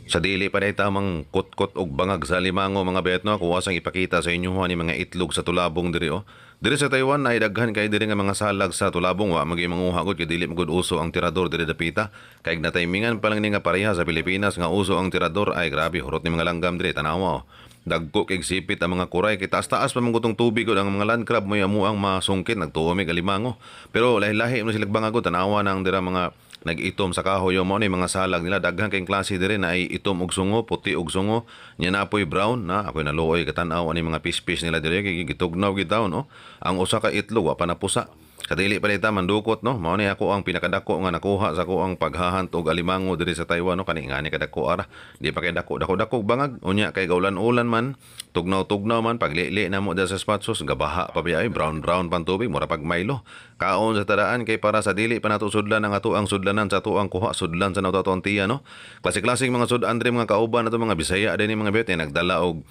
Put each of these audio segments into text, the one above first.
Sa dili pa day tamang kot-kot og bangag sa limango mga betno, kuha sang ipakita sa inyo ni mga itlog sa tulabong diri oh. Diri sa Taiwan ay daghan kay diri nga mga salag sa tulabong wa magi manguha gud kay dili magud uso ang tirador diri dapita. Kay nataymingan pa lang ni nga pareha sa Pilipinas nga uso ang tirador ay grabe hurot ni mga langgam diri tanawa oh. Dagko kay sipit ang mga kuray kay taas-taas pa man gutong tubig gud ang mga land crab mo amo ang masungkit nagtuo mi kalimango. Pero lahi-lahi mo sila bangag gud tanawa nang dira mga nag-itom sa kahoy mo ni mga salag nila daghan kay klase diri na ay itom og sungo puti og sungo nya napoy brown na ako'y naluoy katan-aw ani mga pispis nila diri kay gitugnaw gitaw no ang usa ka itlog wa pa napusa kadili pa dita mandukot no mao ni ako ang pinakadako nga nakuha sa ko ang paghahunt og alimango diri sa Taiwan no kani ngani kadako ara di pa kay dako bangag unya kay gaulan-ulan man tugnaw man paglili na mo sa spatsos gabaha pa biay brown pan tubig mura pag Milo kaon sa tadaan kay para sa dili pa nato sudlan ang ato ang sudlanan sa ato ang kuha sudlan sa nato ang tiya no klase-klaseng mga sudan diri mga kauban nato mga Bisaya dinhi mga biyot nagdala og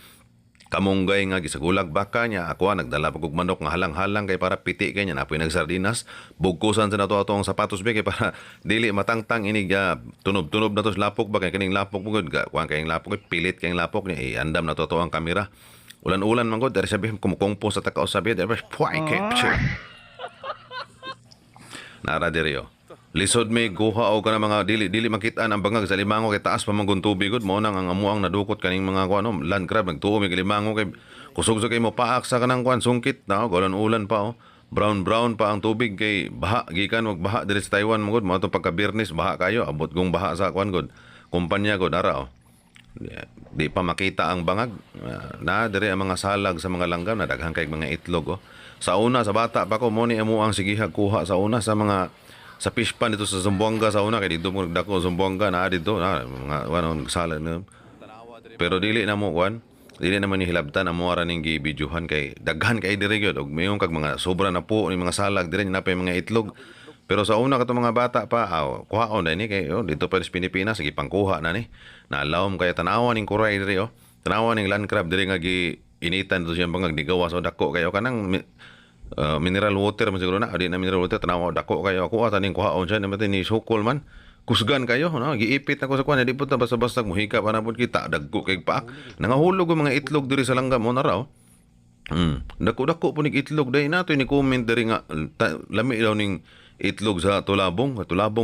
kamunggay nga gisagulag baka niya ako nagdala pag og manok nga halang-halang kay para piti kay niya napoy nagsardinas bugkusan sa nato atong sapatos be kay para dili matangtang ini tunob na to sa lapok ba kay kining lapok pugod kuan kay lapok kay pilit kay lapok niya iandam na to ang kamera ulan-ulan man gud dari sabi kumukongpo sa takausab diri puay kay nara diri oh. Lisod may guha o kana mga dili makita ang bangag sa limango kay taas pa man tubig gud mo nang ang amuang nadukot kaning mga kuan land crab nagtuo mi limango kay kusog sa kay mo paak sa kanang kuan sungkit na ulan pa brown pa ang tubig kay baha gikan wag baha diri sa Taiwan mo gud mo to pagka Biyernes baha kayo abot gong baha sa kuan gud kumpanya gud ara di pa makita ang bangag na diri ang mga salag sa mga langgam na daghang kay mga itlog sa una sa bata pa ko mo ni amo ang sigihag kuha sa una sa fish pan dito sa Zamboanga sa una kay dito mo nagdako Zamboanga na dito na mga ano salad na pero dili na mo kwan dili naman ni hilabtan amo ara ning gibidyohan kay daghan kay diri gyud og mayong kag mga sobra na po ni mga salag diri na pa mga itlog pero sa una kato mga bata pa kuhaon na ni kay dito pa sa Pilipinas sige pangkuha na ni nalawom kay tanawan ning kuray diri tanawan ning land crab diri nga gi initan dito siyang bangag digawas o dako kayo kanang mineral water man siguro na adi na mineral water tanaw dako kayo ako taning kuhaon siya naman ni sukol man kusgan kayo no giipit ako sa kuan di pud basta-basta muhika pa na pud kita dagko kay paak nangahulog ang mga itlog diri sa langgam mo na raw dako po ning itlog dai nato ni comment diri nga lami daw ning itlog sa tulabong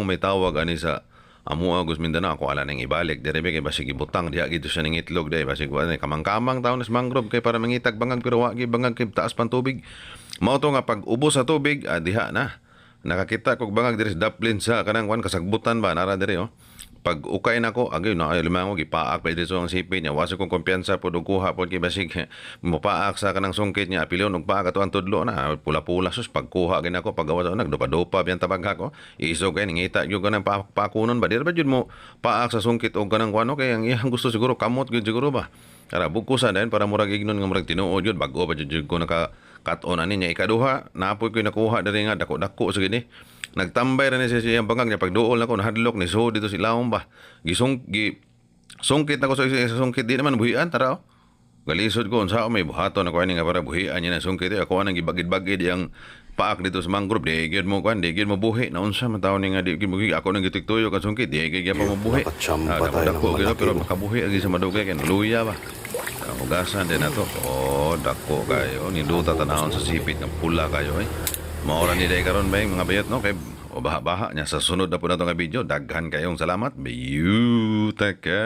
may tawag ani sa amo Agos Mindanao ako ala nang ibalik diri kay basig ibutang diha gito siya ning itlog dai basig kamang-kamang taon sa mangrove kay para mangitag bangag pero wa gi bangag kay taas pan tubig mao to nga pag ubos sa tubig diha na nakakita kog bangag diri sa daplin sa kanang kwan kasagbutan ba nara diri pag ukay nako agay na limango gipaak pa dito ang sipit niya wasa kong kumpiyansa pod og kuha pod kay basig mopaak sa kanang sungkit niya apilon og paak ato ang tudlo na pula-pula sus pagkuha gid nako pagawa nagdopa-dopa biyan tabagha ko isog kay ningita gyud kanang pakunon ba diri ba jud mo paak sa sungkit og kanang kuno kay ang iyang gusto siguro kamot gyud siguro ba kara bugkusan din para murag ignon nga murag tinuod jud bago ba jud ko naka cut-on ani niya ikaduha napoy ko nakuha diri nga dako-dako sa gini nagtambay ra ni siya siyang bangag niya pagduol na ko nahadlok ni so dito silawom ba sungkit na ko sa sungkit di naman buhian tara galisod ko unsa may buhaton ako ani nga para buhian niya na sungkit ako anang gibagid-bagid yang paak dito sa mangrove di gid mo kwan di gid mo buhi na unsa man taw ni nga di gid mo ako nang gitiktuyo ka sungkit di gid pa mo buhi dako gid pero makabuhi agi sa madugay kay luya ba hugasan din na to dako kayo ninduta tanahon sa sipit ng pula kayo maoran ni day karon ba mga bayot no kay baha-baha nya sa sunod na po na nga video daghan kayong salamat biyuta ka